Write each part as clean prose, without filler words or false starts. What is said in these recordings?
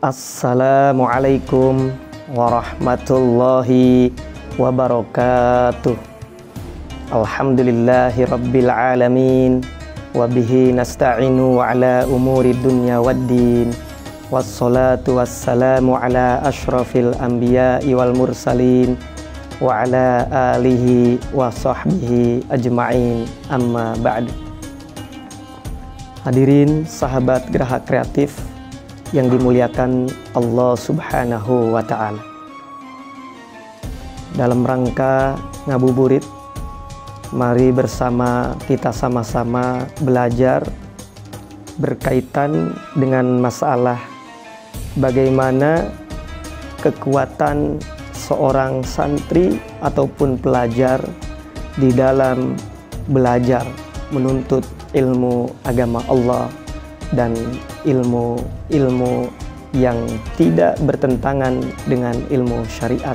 Assalamualaikum warahmatullahi wabarakatuh. Alhamdulillahi rabbil alamin. Wabihi nasta'inu ala umuri dunya waddin. Wassalatu wassalamu ala ashrafil anbiya'i wal mursalin. Wa ala alihi wa sahbihi ajma'in, amma ba'du. Hadirin sahabat Geraha Kreatif yang dimuliakan Allah Subhanahu wa Ta'ala, dalam rangka ngabuburit, mari bersama kita sama-sama belajar berkaitan dengan masalah bagaimana kekuatan seorang santri ataupun pelajar di dalam belajar menuntut ilmu agama Allah dan ilmu yang tidak bertentangan dengan ilmu syariat,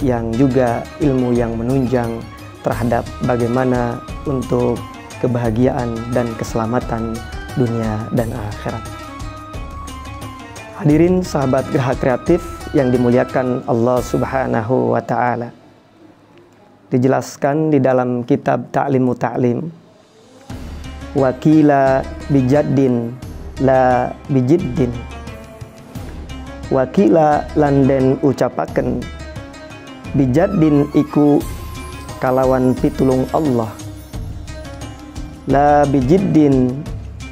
yang juga ilmu yang menunjang terhadap bagaimana untuk kebahagiaan dan keselamatan dunia dan akhirat. Hadirin sahabat Geraha Kreatif yang dimuliakan Allah Subhanahu wa Ta'ala, dijelaskan di dalam kitab Ta'limu Ta'lim, wakila bijaddin la bijiddin, wakila landen ucapaken bijaddin iku kalawan pitulung Allah, la bijiddin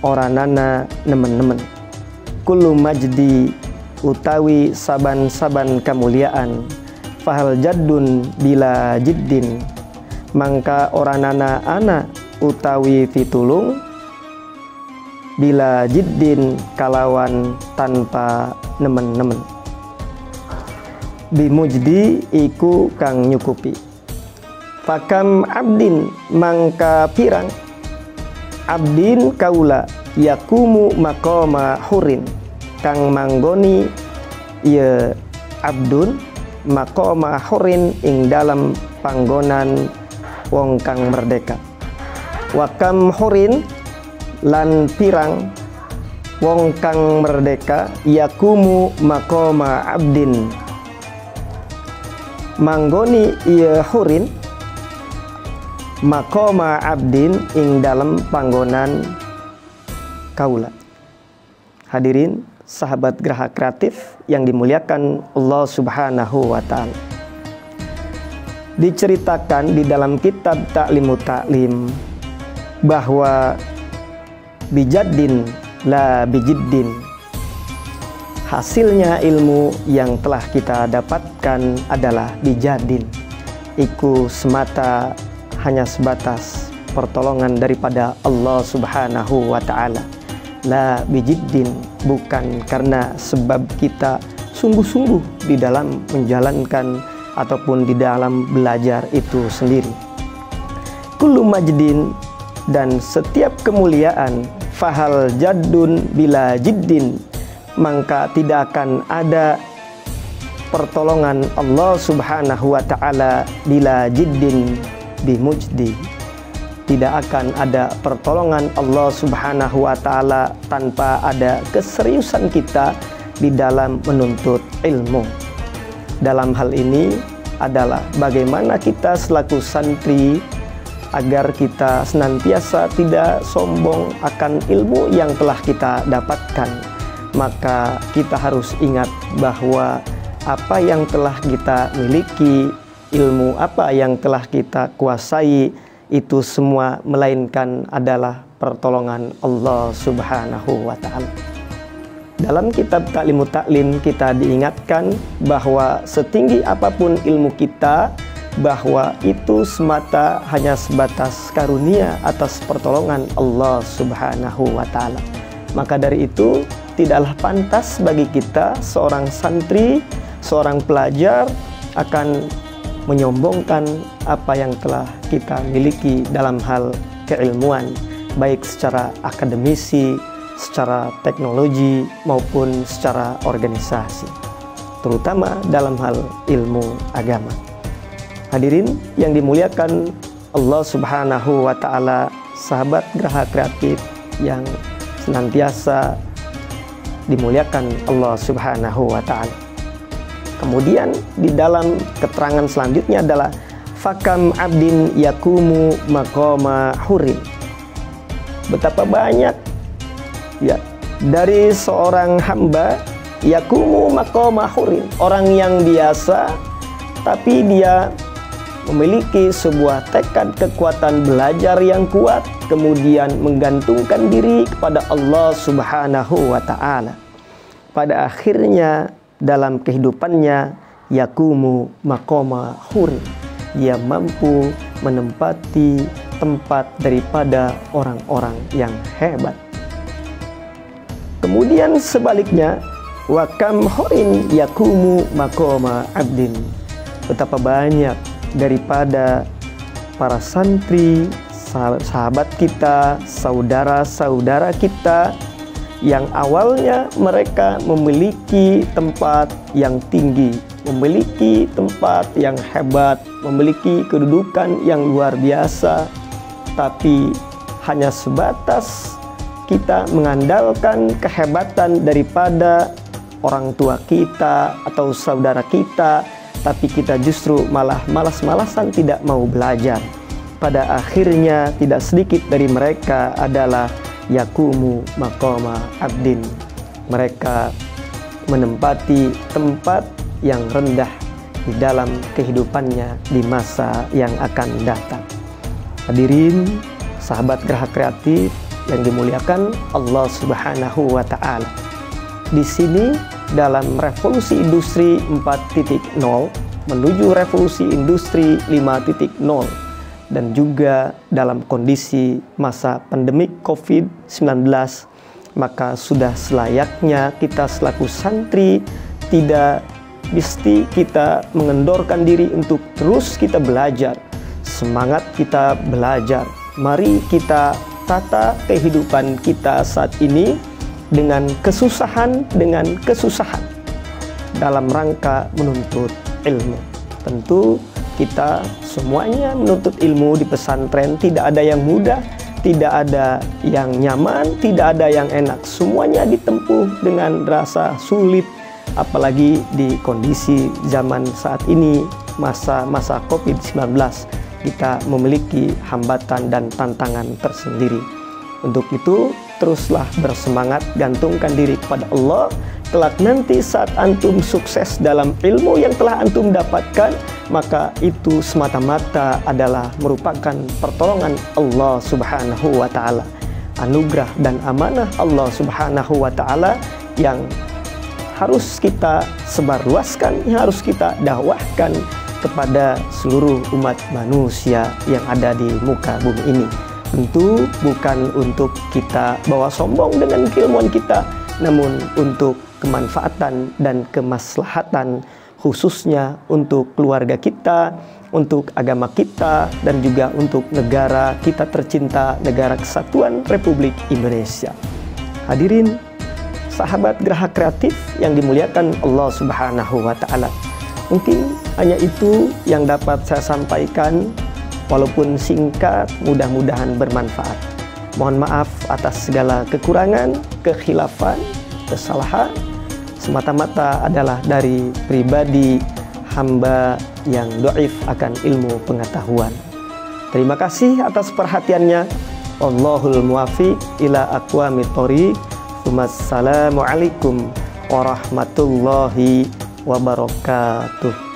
oranana nemen-nemen, kullu majdi utawi saban-saban kemuliaan, fahal jaddun bila jiddin, mangka oranana ana utawi pitulung, bila jiddin kalawan tanpa nemen-nemen. Bimujdi iku kang nyukupi, fakam abdin mangka pirang, abdin kaula yakumu maqama hurin, kang manggoni ya abdun maqama hurin ing dalam panggonan wong kang merdeka. Wakam hurin lan pirang wong kang merdeka yakumu maqama abdin, manggoni ya hurin maqama abdin ing dalam panggonan kaula. Hadirin sahabat Geraha Kreatif yang dimuliakan Allah Subhanahu wa Ta'ala, diceritakan di dalam kitab Ta'limu Ta'lim bahwa bijaddin la bijiddin, hasilnya ilmu yang telah kita dapatkan adalah bijaddin, iku semata hanya sebatas pertolongan daripada Allah Subhanahu wa Ta'ala. La bijiddin, bukan karena sebab kita sungguh-sungguh di dalam menjalankan ataupun di dalam belajar itu sendiri. Kullu majdin, dan setiap kemuliaan, fahal jaddun bila jiddin, maka tidak akan ada pertolongan Allah Subhanahu wa Ta'ala bila jiddin bimujdi. Tidak akan ada pertolongan Allah Subhanahu wa Ta'ala tanpa ada keseriusan kita di dalam menuntut ilmu. Dalam hal ini adalah bagaimana kita selaku santri agar kita senantiasa tidak sombong akan ilmu yang telah kita dapatkan. Maka kita harus ingat bahwa apa yang telah kita miliki, ilmu apa yang telah kita kuasai, itu semua melainkan adalah pertolongan Allah Subhanahu wa Ta'ala. Dalam kitab Ta'limu Ta'lim kita diingatkan bahwa setinggi apapun ilmu kita, bahwa itu semata hanya sebatas karunia atas pertolongan Allah Subhanahu wa Ta'ala. Maka dari itu tidaklah pantas bagi kita seorang santri, seorang pelajar akan menyombongkan apa yang telah kita miliki dalam hal keilmuan, baik secara akademisi, secara teknologi, maupun secara organisasi, terutama dalam hal ilmu agama. Hadirin yang dimuliakan Allah Subhanahu wa Ta'ala, sahabat Geraha Kreatif yang senantiasa dimuliakan Allah Subhanahu wa ta'ala. Kemudian di dalam keterangan selanjutnya adalah fakam abdin yakumu maqama hurin. Betapa banyak ya dari seorang hamba yakumu maqama hurin, orang yang biasa tapi dia memiliki sebuah tekad kekuatan belajar yang kuat, kemudian menggantungkan diri kepada Allah Subhanahu wa ta'ala. Pada akhirnya dalam kehidupannya yakumu maqama hurin, dia mampu menempati tempat daripada orang-orang yang hebat. Kemudian sebaliknya wakam hurin yakumu maqama abdin. Betapa banyak daripada para santri, sahabat kita, saudara-saudara kita yang awalnya mereka memiliki tempat yang tinggi, memiliki tempat yang hebat, memiliki kedudukan yang luar biasa, tapi hanya sebatas kita mengandalkan kehebatan daripada orang tua kita atau saudara kita, tapi kita justru malah malas-malasan tidak mau belajar. Pada akhirnya tidak sedikit dari mereka adalah yakumu maqama abdin. Mereka menempati tempat yang rendah di dalam kehidupannya di masa yang akan datang. Hadirin sahabat Geraha Kreatif yang dimuliakan Allah Subhanahu wa ta'ala. Di sini dalam revolusi industri 4.0 menuju revolusi industri 5.0 dan juga dalam kondisi masa pandemik COVID-19, maka sudah selayaknya kita selaku santri tidak mesti kita mengendorkan diri untuk terus kita belajar. Semangat kita belajar. Mari kita tata kehidupan kita saat ini dengan kesusahan dalam rangka menuntut ilmu. Tentu kita semuanya menuntut ilmu di pesantren, tidak ada yang mudah, tidak ada yang nyaman, tidak ada yang enak. Semuanya ditempuh dengan rasa sulit, apalagi di kondisi zaman saat ini, masa-masa COVID-19, kita memiliki hambatan dan tantangan tersendiri. Untuk itu, teruslah bersemangat, gantungkan diri kepada Allah. Kelak nanti saat antum sukses dalam ilmu yang telah antum dapatkan, maka itu semata-mata adalah merupakan pertolongan Allah Subhanahu wa ta'ala, anugerah dan amanah Allah Subhanahu wa ta'ala yang harus kita sebarluaskan, yang harus kita dakwahkan kepada seluruh umat manusia yang ada di muka bumi ini. Tentu bukan untuk kita bawa sombong dengan keilmuan kita, namun untuk kemanfaatan dan kemaslahatan, khususnya untuk keluarga kita, untuk agama kita, dan juga untuk negara kita tercinta, Negara Kesatuan Republik Indonesia. Hadirin sahabat Geraha Kreatif yang dimuliakan Allah Subhanahu wa ta'ala, mungkin hanya itu yang dapat saya sampaikan. Walaupun singkat, mudah-mudahan bermanfaat. Mohon maaf atas segala kekurangan, kekhilafan, kesalahan, semata-mata adalah dari pribadi hamba yang dhaif akan ilmu pengetahuan. Terima kasih atas perhatiannya. Wallahul muwaffiq ila aqwamit thoriq. Wassalamualaikum warahmatullahi wabarakatuh.